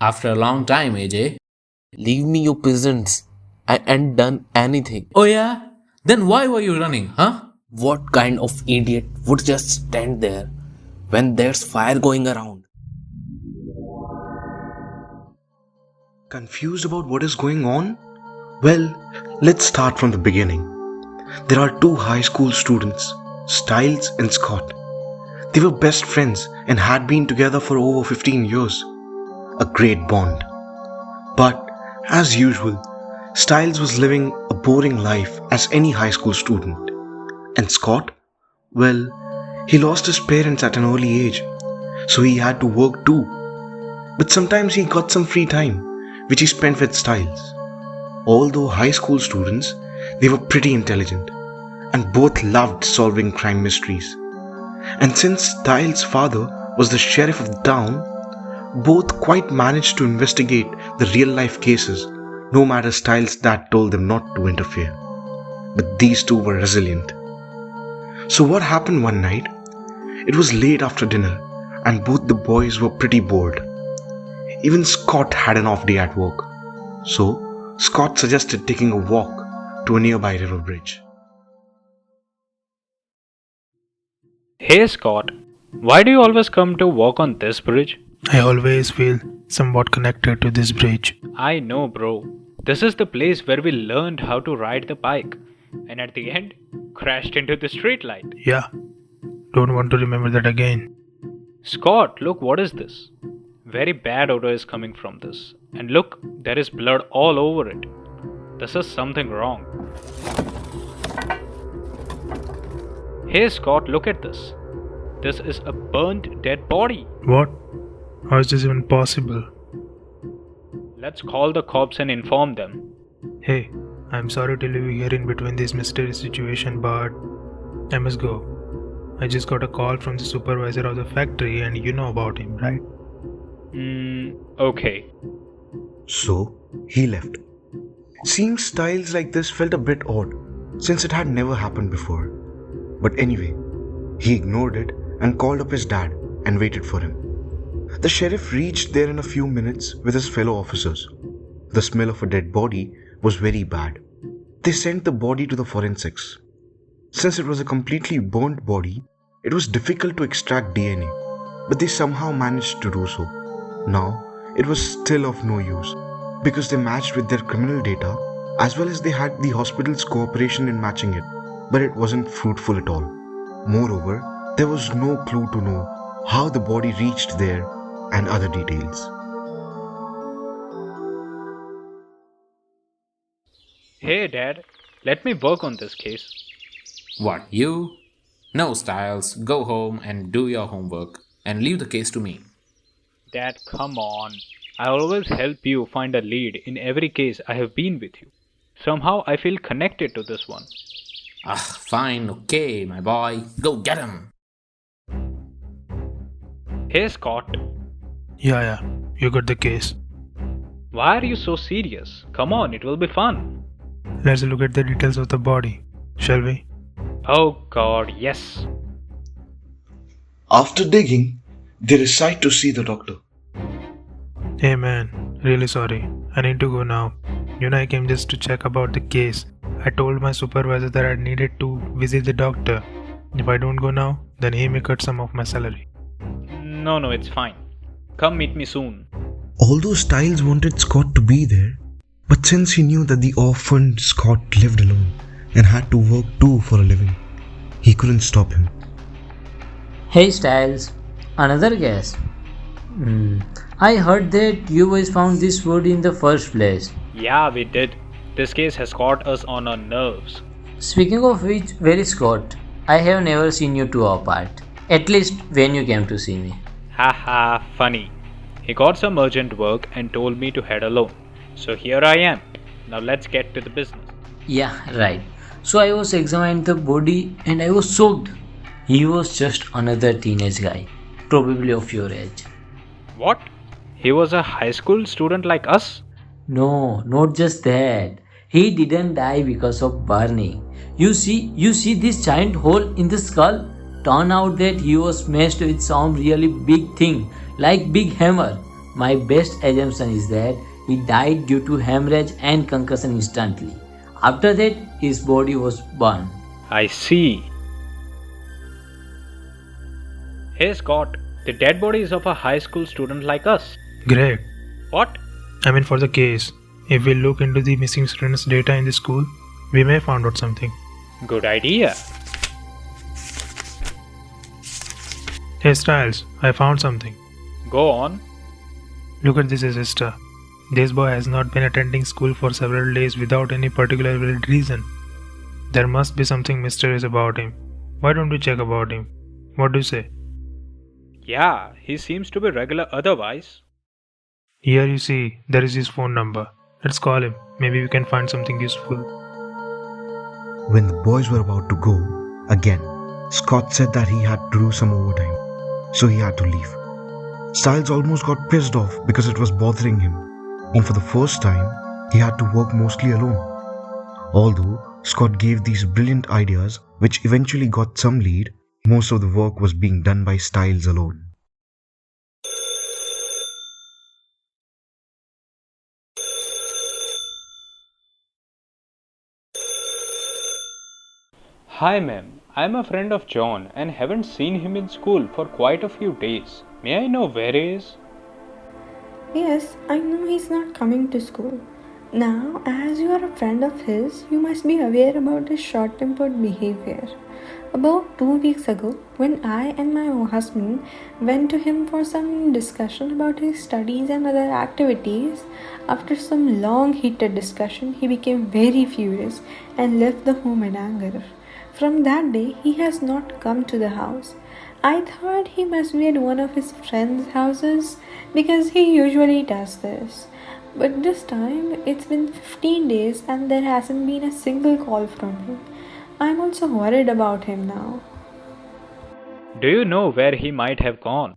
After a long time, AJ. Leave me, you peasants. I ain't done anything. Oh yeah? Then why were you running, huh? What kind of idiot would just stand there when there's fire going around? Confused about what is going on? Well, let's start from the beginning. There are two high school students, Stiles and Scott. They were best friends and had been together for over 15 years. A great bond. But, as usual, Stiles was living a boring life as any high school student. And Scott? Well, he lost his parents at an early age, so he had to work too. But sometimes he got some free time, which he spent with Stiles. Although high school students, they were pretty intelligent, and both loved solving crime mysteries. And since Stiles' father was the sheriff of the town, both quite managed to investigate the real-life cases, no matter Stiles' dad told them not to interfere. But these two were resilient. So what happened one night? It was late after dinner, and both the boys were pretty bored. Even Scott had an off day at work. So, Scott suggested taking a walk to a nearby river bridge. Hey Scott, why do you always come to walk on this bridge? I always feel somewhat connected to this bridge. I know, bro. This is the place where we learned how to ride the bike, and at the end, crashed into the street light. Yeah, don't want to remember that again. Scott, look, what is this? Very bad odor is coming from this. And look, there is blood all over it. This is something wrong. Hey Scott, look at this. This is a burnt dead body. What? How is this even possible? Let's call the cops and inform them. Hey, I'm sorry to leave you here in between this mysterious situation, but I must go. I just got a call from the supervisor of the factory and you know about him, right? Okay. So, he left. Seeing Stiles like this felt a bit odd, since it had never happened before. But anyway, he ignored it and called up his dad and waited for him. The sheriff reached there in a few minutes with his fellow officers. The smell of a dead body was very bad. They sent the body to the forensics. Since it was a completely burnt body, it was difficult to extract DNA, but they somehow managed to do so. Now, it was still of no use, because they matched with their criminal data, as well as they had the hospital's cooperation in matching it, but it wasn't fruitful at all. Moreover, there was no clue to know how the body reached there and other details. Hey Dad, let me work on this case. What, you? No, Stiles, go home and do your homework and leave the case to me. Dad, come on. I always help you find a lead in every case I have been with you. Somehow I feel connected to this one. Fine, okay, my boy. Go get him. Hey Scott, Yeah, you got the case. why are you so serious? Come on, it will be fun. Let's look at the details of the body, shall we? Oh God, yes. After digging, they decide to see the doctor. Hey man, really sorry. I need to go now. I came just to check about the case. I told my supervisor that I needed to visit the doctor. If I don't go now, then he may cut some of my salary. No, it's fine. Come meet me soon. Although Stiles wanted Scott to be there, but since he knew that the orphaned Scott lived alone and had to work too for a living, he couldn't stop him. Hey Styles, another guess. I heard that you boys found this wood in the first place. Yeah, we did. This case has got us on our nerves. Speaking of which, where is Scott? I have never seen you two apart. At least when you came to see me. Haha, funny. He got some urgent work and told me to head alone. So here I am. Now let's get to the business. Yeah, right. So I was examining the body and I was shocked. He was just another teenage guy, probably of your age. What? He was a high school student like us? No, not just that. He didn't die because of burning. You see this giant hole in the skull? Turn out that he was smashed with some really big thing, like big hammer. My best assumption is that he died due to hemorrhage and concussion instantly. After that, his body was burned. I see. Hey Scott, the dead body is of a high school student like us. Great. What? I mean, for the case, if we look into the missing students' data in the school, we may find out something. Good idea. Hey Stiles, I found something. Go on. Look at this register. This boy has not been attending school for several days without any particular valid reason. There must be something mysterious about him. Why don't we check about him? What do you say? Yeah, he seems to be regular otherwise. Here you see, there is his phone number. Let's call him. Maybe we can find something useful. When the boys were about to go, again, Scott said that he had to do some overtime, so he had to leave. Stiles almost got pissed off because it was bothering him, and for the first time, he had to work mostly alone. Although Scott gave these brilliant ideas, which eventually got some lead, most of the work was being done by Stiles alone. Hi ma'am, I'm a friend of John and haven't seen him in school for quite a few days. May I know where he is? Yes, I know he's not coming to school. Now, as you are a friend of his, you must be aware about his short tempered behavior. About 2 weeks ago, when I and my husband went to him for some discussion about his studies and other activities, after some long heated discussion, he became very furious and left the home in anger. From that day, he has not come to the house. I thought he must be at one of his friends' houses because he usually does this. But this time, it's been 15 days and there hasn't been a single call from him. I'm also worried about him now. Do you know where he might have gone?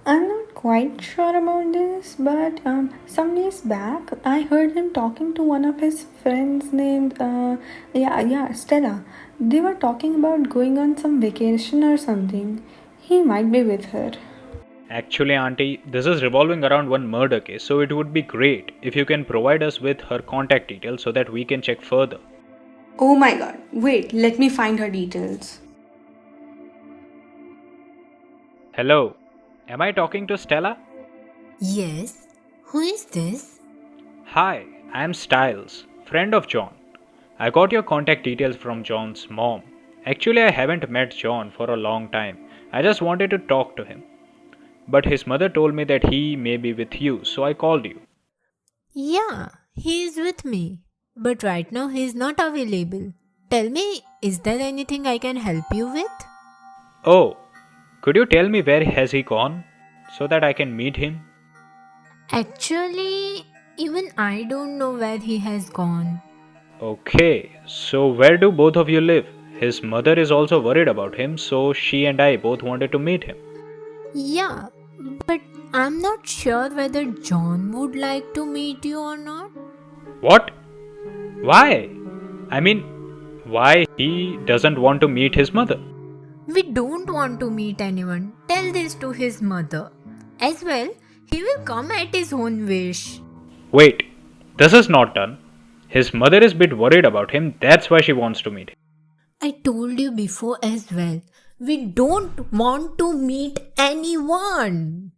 I'm not quite sure about this, but some days back, I heard him talking to one of his friends named, Stella. They were talking about going on some vacation or something. He might be with her. Actually, Auntie, this is revolving around one murder case, so it would be great if you can provide us with her contact details so that we can check further. Oh my god, wait, let me find her details. Hello, am I talking to Stella? Yes. Who is this? Hi, I'm Stiles, friend of John. I got your contact details from John's mom. Actually, I haven't met John for a long time. I just wanted to talk to him. But his mother told me that he may be with you, so I called you. Yeah, he is with me. But right now he is not available. Tell me, is there anything I can help you with? Oh, could you tell me where has he gone so that I can meet him? Actually, even I don't know where he has gone. Okay, so where do both of you live? His mother is also worried about him, so she and I both wanted to meet him. Yeah, but I'm not sure whether John would like to meet you or not. What? Why? I mean, why he doesn't want to meet his mother? We don't want to meet anyone. Tell this to his mother. As well, he will come at his own wish. Wait, this is not done. His mother is a bit worried about him, that's why she wants to meet him. I told you before as well. We don't want to meet anyone.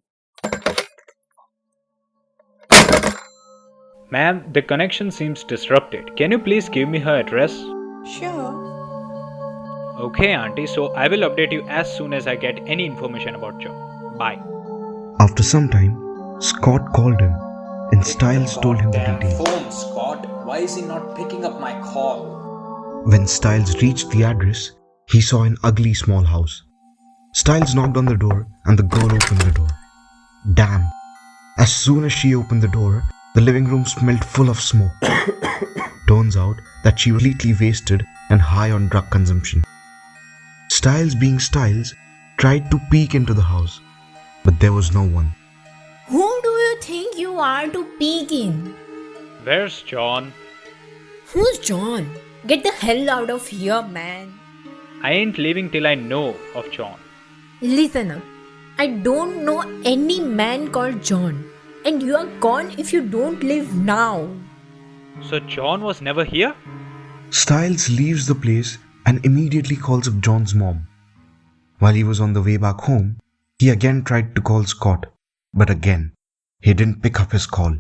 Ma'am, the connection seems disrupted. Can you please give me her address? Sure. Okay, Auntie, so I will update you as soon as I get any information about John. Bye. After some time, Scott called him, and Stiles told him the details. Phone, Scott. Why is he not picking up my call? When Stiles reached the address, he saw an ugly small house. Stiles knocked on the door and the girl opened the door. Damn. As soon as she opened the door, the living room smelled full of smoke. Turns out that she was completely wasted and high on drug consumption. Stiles, being Stiles, tried to peek into the house, but there was no one. Who do you think you are to peek in? Where's John? Who's John? Get the hell out of here, man. I ain't leaving till I know of John. Listen up. I don't know any man called John. And you are gone if you don't leave now. So John was never here? Stiles leaves the place and immediately calls up John's mom. While he was on the way back home, he again tried to call Scott, but again, he didn't pick up his call.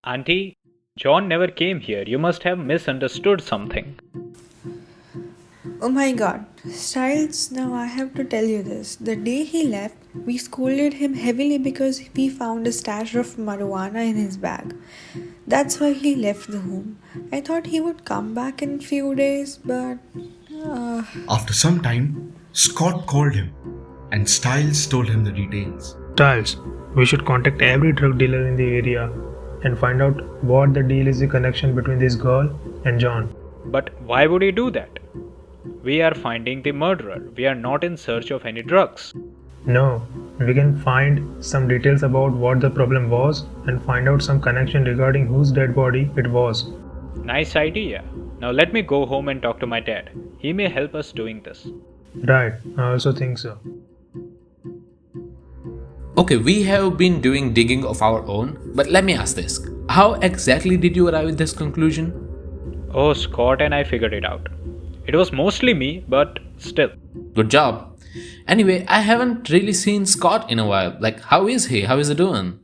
Auntie, John never came here. You must have misunderstood something. Oh my god, Stiles, now I have to tell you this. The day he left, we scolded him heavily because we found a stash of marijuana in his bag. That's why he left the home. I thought he would come back in few days, but... After some time, Scott called him and Stiles told him the details. Stiles, we should contact every drug dealer in the area and find out what the deal is, the connection between this girl and John. But why would he do that? We are finding the murderer. We are not in search of any drugs. No, we can find some details about what the problem was and find out some connection regarding whose dead body it was. Nice idea. Now let me go home and talk to my dad. He may help us doing this. Right, I also think so. Okay, we have been doing digging of our own, but let me ask this. How exactly did you arrive at this conclusion? Oh, Scott and I figured it out. It was mostly me, but still. Good job. Anyway, I haven't really seen Scott in a while. Like, how is he? How is he doing?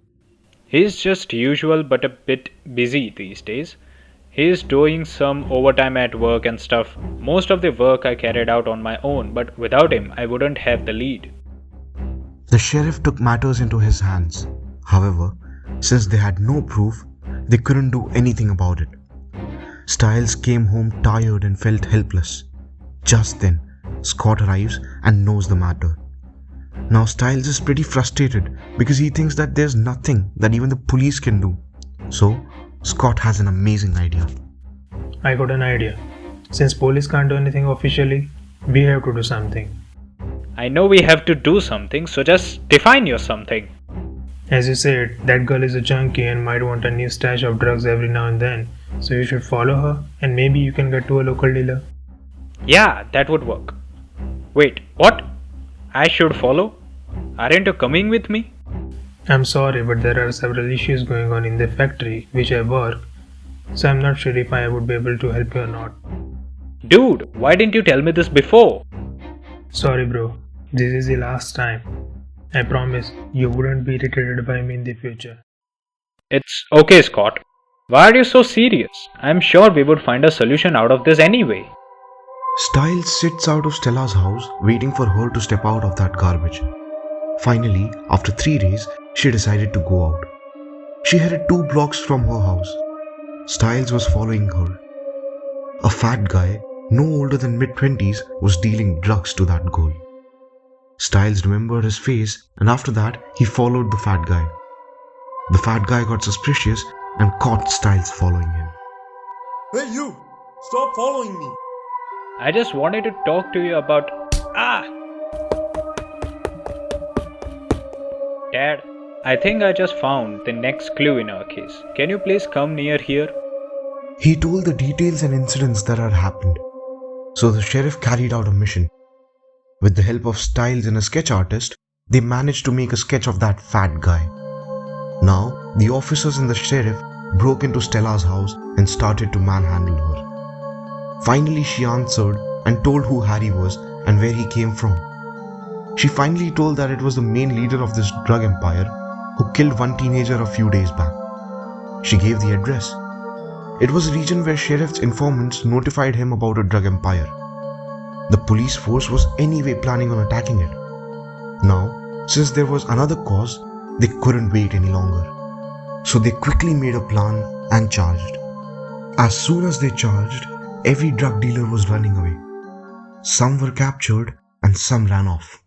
He's just usual but a bit busy these days. He's doing some overtime at work and stuff. Most of the work I carried out on my own, but without him, I wouldn't have the lead. The sheriff took matters into his hands. However, since they had no proof, they couldn't do anything about it. Stiles came home tired and felt helpless. Just then, Scott arrives and knows the matter. Now Stiles is pretty frustrated because he thinks that there's nothing that even the police can do. So, Scott has an amazing idea. I got an idea. Since police can't do anything officially, we have to do something. I know we have to do something, so just define your something. As you said, that girl is a junkie and might want a new stash of drugs every now and then. So you should follow her and maybe you can get to a local dealer. Yeah, that would work. Wait, what? I should follow? Aren't you coming with me? I'm sorry, but there are several issues going on in the factory which I work. So I'm not sure if I would be able to help you or not. Dude, why didn't you tell me this before? Sorry bro, this is the last time. I promise you wouldn't be irritated by me in the future. It's okay, Scott. Why are you so serious? I'm sure we would find a solution out of this anyway. Stiles sits out of Stella's house waiting for her to step out of that garbage. Finally, after 3 days, she decided to go out. She headed 2 blocks from her house. Stiles was following her. A fat guy, no older than mid-20s, was dealing drugs to that girl. Stiles remembered his face and after that, he followed the fat guy. The fat guy got suspicious and caught Stiles following him. Hey you! Stop following me! I just wanted to talk to you about... Dad, I think I just found the next clue in our case. Can you please come near here? He told the details and incidents that had happened. So the sheriff carried out a mission. With the help of Stiles and a sketch artist, they managed to make a sketch of that fat guy. Now, the officers and the sheriff broke into Stella's house and started to manhandle her. Finally, she answered and told who Harry was and where he came from. She finally told that it was the main leader of this drug empire who killed one teenager a few days back. She gave the address. It was a region where sheriff's informants notified him about a drug empire. The police force was anyway planning on attacking it. Now, since there was another cause, they couldn't wait any longer. So they quickly made a plan and charged. As soon as they charged, every drug dealer was running away. Some were captured and some ran off.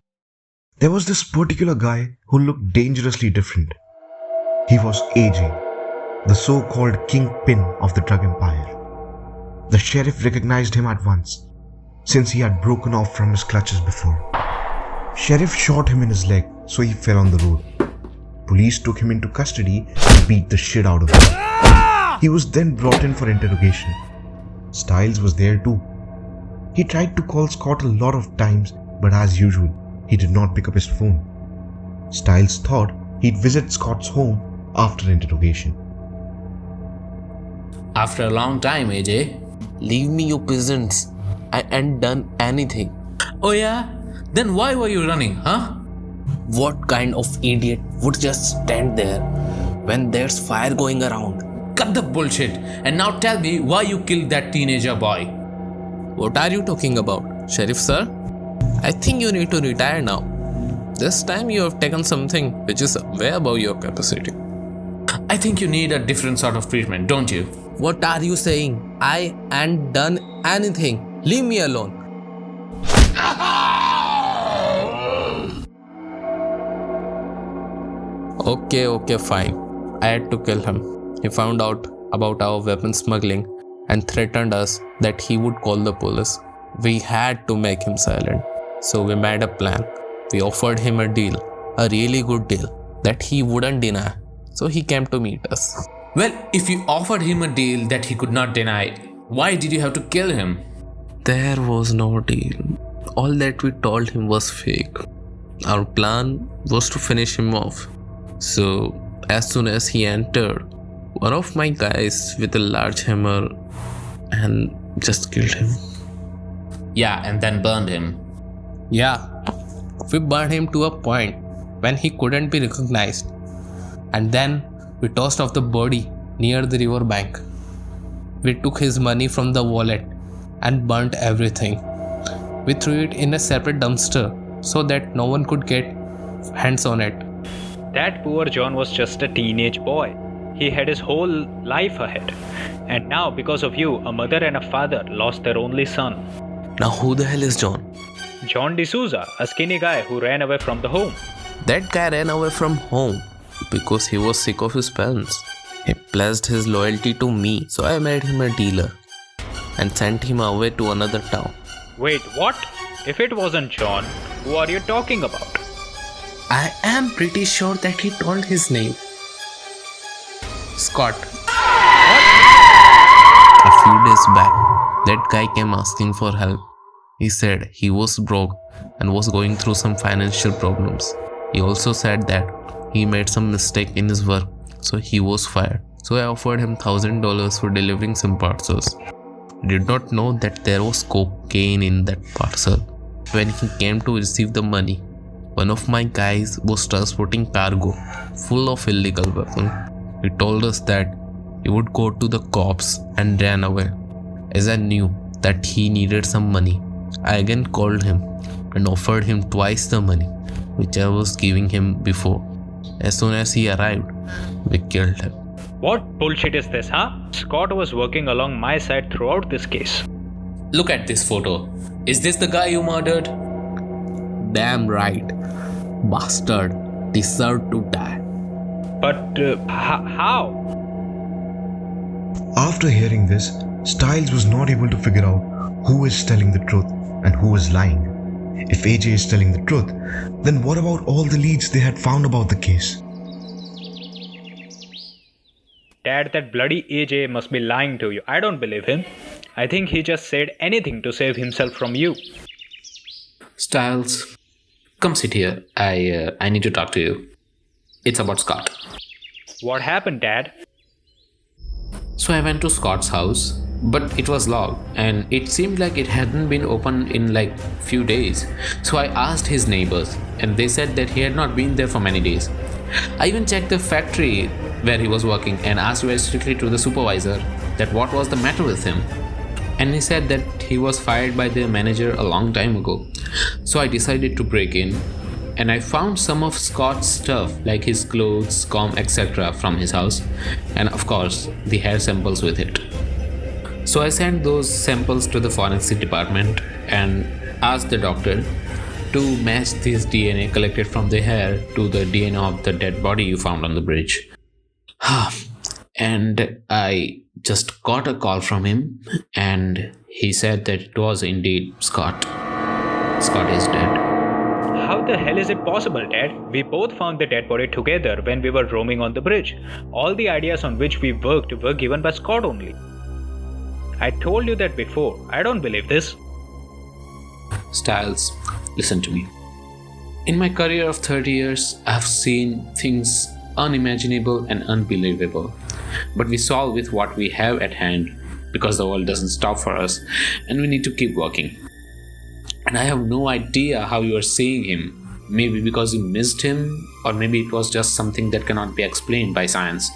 There was this particular guy who looked dangerously different. He was AJ, the so-called kingpin of the drug empire. The sheriff recognized him at once, since he had broken off from his clutches before. Sheriff shot him in his leg, so he fell on the road. Police took him into custody and beat the shit out of him. He was then brought in for interrogation. Stiles was there too. He tried to call Scott a lot of times, but as usual, he did not pick up his phone. Stiles thought he'd visit Scott's home after interrogation. After a long time, AJ. Leave me, you peasants. I ain't done anything. Oh yeah? Then why were you running, huh? What kind of idiot would just stand there when there's fire going around? Cut the bullshit and now tell me why you killed that teenager boy. What are you talking about, Sheriff sir? I think you need to retire now. This time you have taken something which is way above your capacity. I think you need a different sort of treatment, don't you? What are you saying? I ain't done anything. Leave me alone. Okay, fine. I had to kill him. He found out about our weapon smuggling and threatened us that he would call the police. We had to make him silent. So we made a plan. We offered him a deal, a really good deal, that he wouldn't deny. So he came to meet us. Well, if you offered him a deal that he could not deny, why did you have to kill him? There was no deal. All that we told him was fake. Our plan was to finish him off. So, as soon as he entered, one of my guys with a large hammer and just killed him. Yeah, and then burned him. Yeah, we burned him to a point when he couldn't be recognized. And then we tossed off the body near the river bank. We took his money from the wallet and burnt everything. We threw it in a separate dumpster so that no one could get hands on it. That poor John was just a teenage boy. He had his whole life ahead. And now, because of you, a mother and a father lost their only son. Now who the hell is John? John D'Souza, a skinny guy who ran away from the home. That guy ran away from home because he was sick of his parents. He pledged his loyalty to me, so I made him a dealer and sent him away to another town. Wait, what? If it wasn't John, who are you talking about? I am pretty sure that he told his name. Scott. A few days back, that guy came asking for help. He said he was broke and was going through some financial problems. He also said that he made some mistake in his work, so he was fired. So I offered him $1,000 for delivering some parcels. He did not know that there was cocaine in that parcel. When he came to receive the money, one of my guys was transporting cargo full of illegal weapons. He told us that he would go to the cops and ran away. As I knew that he needed some money, I again called him and offered him twice the money which I was giving him before. As soon as he arrived, we killed him. What bullshit is this, huh? Scott was working along my side throughout this case. Look at this photo. Is this the guy you murdered? Damn right. Bastard deserved to die. But how? After hearing this, Stiles was not able to figure out who is telling the truth and who is lying. If AJ is telling the truth, then what about all the leads they had found about the case? Dad, that bloody AJ must be lying to you. I don't believe him. I think he just said anything to save himself from you. Stiles, come sit here. I need to talk to you. It's about Scott. What happened, Dad? So I went to Scott's house, but it was locked and it seemed like it hadn't been opened in like few days. So I asked his neighbors and they said that he had not been there for many days. I even checked the factory where he was working and asked very strictly to the supervisor that what was the matter with him. And he said that he was fired by the manager a long time ago. So I decided to break in and I found some of Scott's stuff like his clothes, comb, etc. from his house, and of course the hair samples with it. So I sent those samples to the forensic department and asked the doctor to match this DNA collected from the hair to the DNA of the dead body you found on the bridge. And I just got a call from him and he said that it was indeed Scott. Scott is dead. How the hell is it possible, Dad? We both found the dead body together when we were roaming on the bridge. All the ideas on which we worked were given by Scott only. I told you that before. I don't believe this. Stiles, listen to me. In my career of 30 years, I've seen things unimaginable and unbelievable. But we solve with what we have at hand because the world doesn't stop for us and we need to keep working. And I have no idea how you are seeing him. Maybe because you missed him, or maybe it was just something that cannot be explained by science.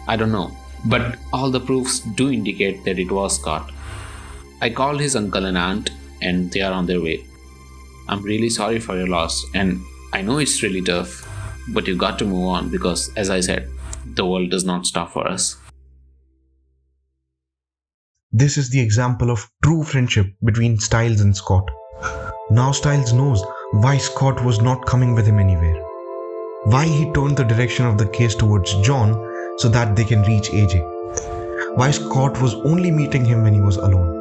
I don't know. But all the proofs do indicate that it was Scott. I called his uncle and aunt, and they are on their way. I'm really sorry for your loss, and I know it's really tough, but you got to move on because, as I said, the world does not stop for us. This is the example of true friendship between Stiles and Scott. Now Stiles knows why Scott was not coming with him anywhere. Why he turned the direction of the case towards John so that they can reach AJ. Why Scott was only meeting him when he was alone.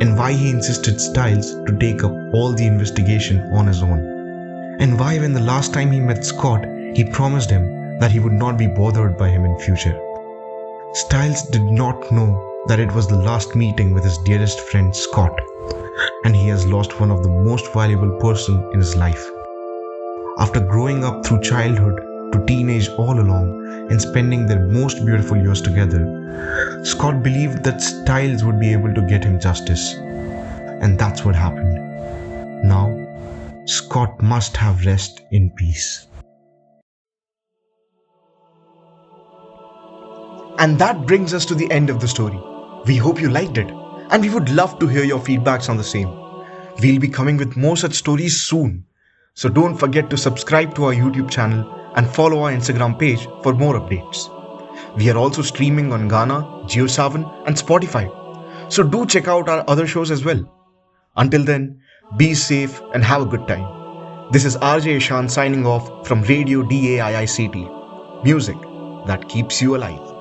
And why he insisted Stiles to take up all the investigation on his own. And why when the last time he met Scott, he promised him that he would not be bothered by him in future. Stiles did not know that it was the last meeting with his dearest friend Scott, and he has lost one of the most valuable person in his life. After growing up through childhood to teenage all along and spending their most beautiful years together, Scott believed that Stiles would be able to get him justice. And that's what happened. Now, Scott must have rest in peace. And that brings us to the end of the story. We hope you liked it, and we would love to hear your feedbacks on the same. We'll be coming with more such stories soon. So don't forget to subscribe to our YouTube channel and follow our Instagram page for more updates. We are also streaming on Gaana, JioSaavn and Spotify. So do check out our other shows as well. Until then, be safe and have a good time. This is RJ Ishaan signing off from Radio DAIICT. Music that keeps you alive.